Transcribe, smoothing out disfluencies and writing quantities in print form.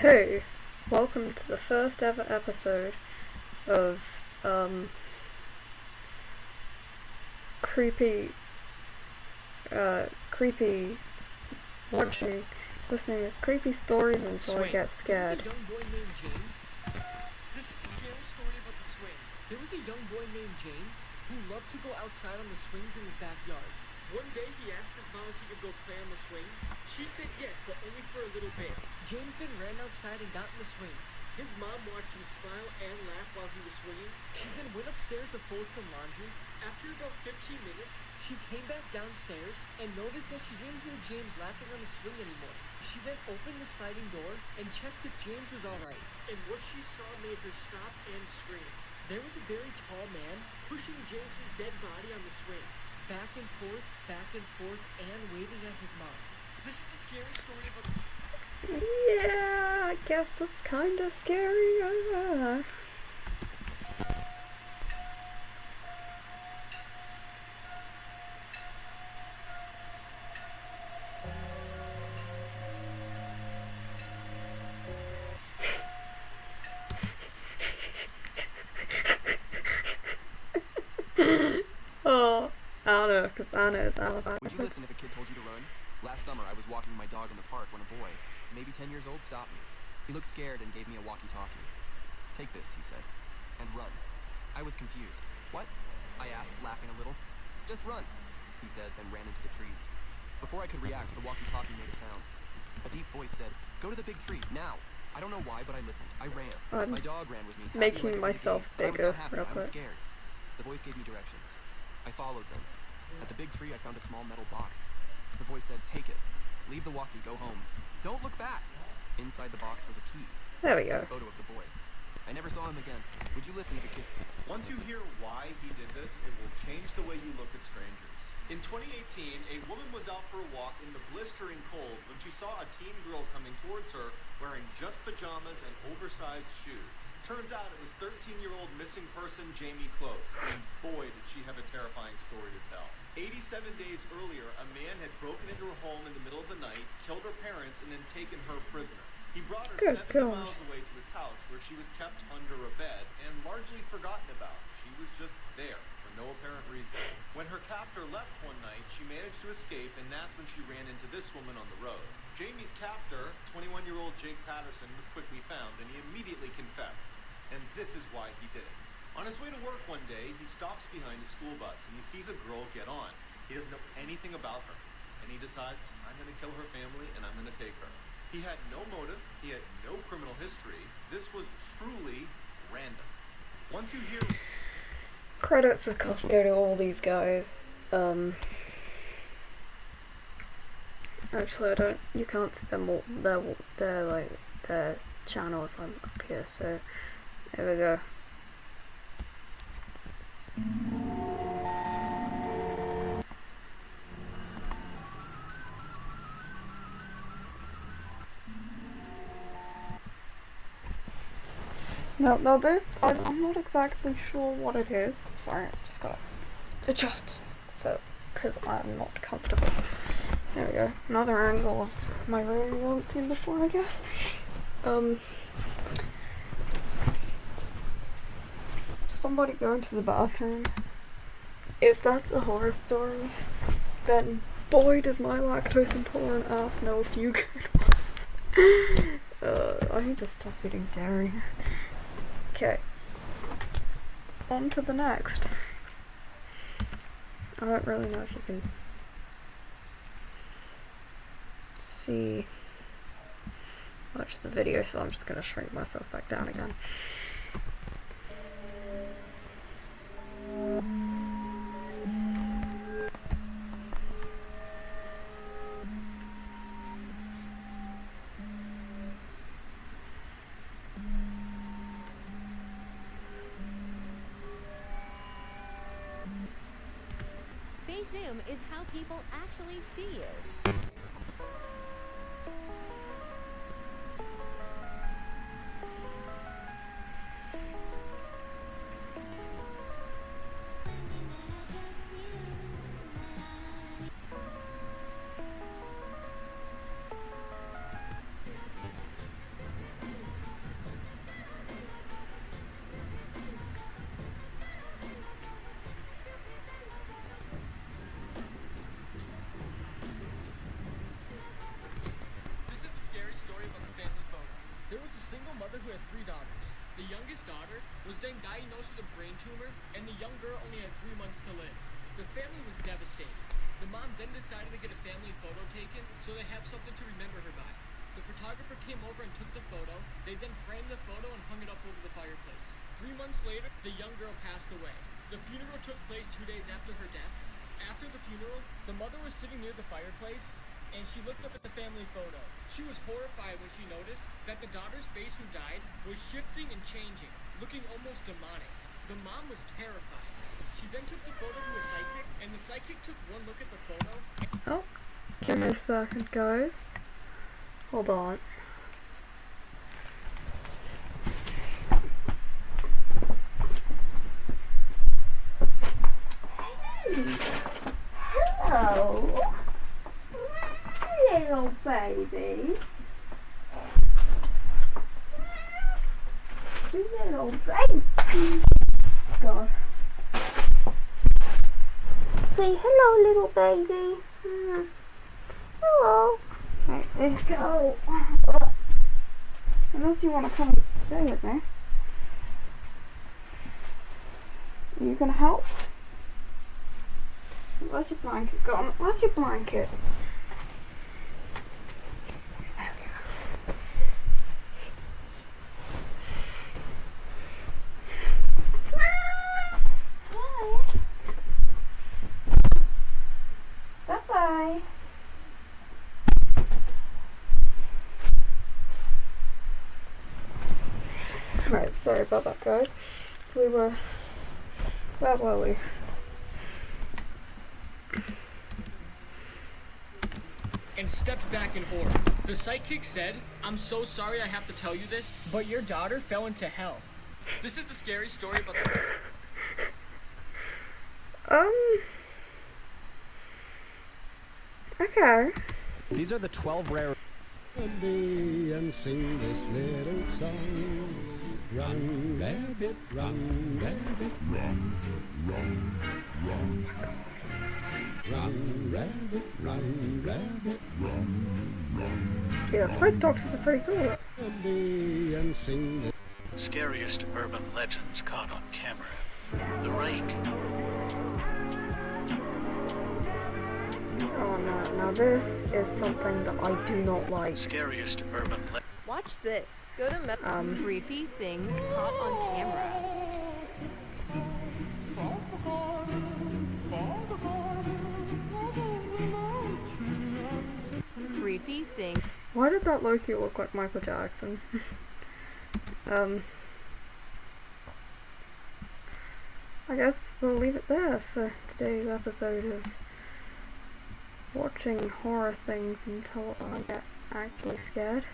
Hey, welcome to the first ever episode of creepy creepy watching listening to creepy stories until I get scared. There was a young boy named James. This is the scary story about the swing. There was a young boy named James who loved to go outside on the swings in his backyard. One day he asked his mom if he could go play on the swings. She said yes, but only for a little bit. James then ran outside and got in the swings. His mom watched him smile and laugh while he was swinging. She then went upstairs to fold some laundry. After about 15 minutes, she came back downstairs and noticed that she didn't hear James laughing on the swing anymore. She then opened the sliding door and checked if James was alright. And what she saw made her stop and scream. There was a very tall man pushing James's dead body on the swing, back and forth, and waving at his mom. This is the scary story about... Yeah, I guess that's kinda scary. Oh, Anna, because Anna is Alabama. Would you listen if a kid told you to run? Last summer, I was walking my dog in the park when a boy, maybe 10 years old, stopped me. He looked scared and gave me a walkie-talkie. "Take this," he said, "and run." I was confused. "What?" I asked, laughing a little. "Just run," he said, then ran into the trees. Before I could react, the walkie-talkie made a sound. A deep voice said, "Go to the big tree, now." I don't know why, but I listened. I ran. My dog ran with me. Making myself bigger, real I was quick. scared. The voice gave me directions. I followed them. At the big tree, I found a small metal box. The voice said, "Take it. Leave the walkie, go home. Don't look back." Inside the box was a key. There we A go. photo of the boy. I never saw him again. Would you listen if a kid... Once you hear why he did this, it will change the way you look at strangers. In 2018, a woman was out for a walk in the blistering cold when she saw a teen girl coming towards her wearing just pajamas and oversized shoes. Turns out it was 13-year-old missing person Jamie Close, and boy did she have a terrifying story to tell. 87 days earlier, a man had broken into her home in the middle of the night, killed her parents, and then taken her prisoner. He brought her Good 70 gosh. miles away to his house where she was kept under a bed and largely forgotten about. She was just there for no apparent reason. When her captor left one night, she managed to escape, and that's when she ran into this woman on the road. Jamie's captor, 21-year-old Jake Patterson, was quickly found, and he immediately confessed. And this is why he did it. On his way to work one day, he stops behind a school bus, and he sees a girl get on. He doesn't know anything about her, and he decides, I'm going to kill her family, and I'm going to take her. He had no motive, he had no criminal history. This was truly random. Once you hear... Credits of course go to all these guys. Actually I don't, you can't see them all, their like, their channel if I'm up here, so there we go. Now this, I'm not exactly sure what it is. Sorry, I just gotta adjust, so, because I'm not comfortable. There we go, another angle of my room you haven't seen before, I guess. Somebody going to the bathroom. If that's a horror story, then boy does my lactose intolerant ass know a few good ones. I need to stop eating dairy. Okay. On to the next. I don't really know if you can see much of the video, so I'm just gonna shrink myself back down again. Face Zoom is how people actually see you. single mother who had 3 daughters. The youngest daughter was then diagnosed with a brain tumor, and the young girl only had 3 months to live. The family was devastated. The mom then decided to get a family photo taken so they have something to remember her by. The photographer came over and took the photo. They then framed the photo and hung it up over the fireplace. 3 months later, the young girl passed away. The funeral took place 2 days after her death. After the funeral, the mother was sitting near the fireplace, and she looked up at the family photo. She was horrified when she noticed that the daughter's face who died was shifting and changing, looking almost demonic. The mom was terrified. She then took the photo to a psychic, and the psychic took one look at the photo. Oh, give me a second, guys. Hold on. Hello, little baby. Little baby. God. Say hello, little baby. Hello. Right, let's go. Unless you want to come and stay with me. Are you gonna help? Where's your blanket gone? Where's your blanket? There we go. Hi. Bye-bye. Right, sorry about that, guys. Where were we? And stepped back in horror. The psychic said, "I'm so sorry I have to tell you this, but your daughter fell into hell." This is the scary story about the... Okay. These are the 12 rare... And sing this little song. Run, rabbit, run, rabbit, run, run, run. Run, rabbit, run, rabbit, run, run. Yeah, plague doctors are pretty cool. And sing this. Scariest urban legends caught on camera. The Rake. Oh no, now this is something that I do not like. Scariest urban legends. Watch this. Go to Creepy things caught on camera. Creepy things. Why did that Loki look like Michael Jackson? I guess we'll leave it there for today's episode of watching horror things until I get actually scared.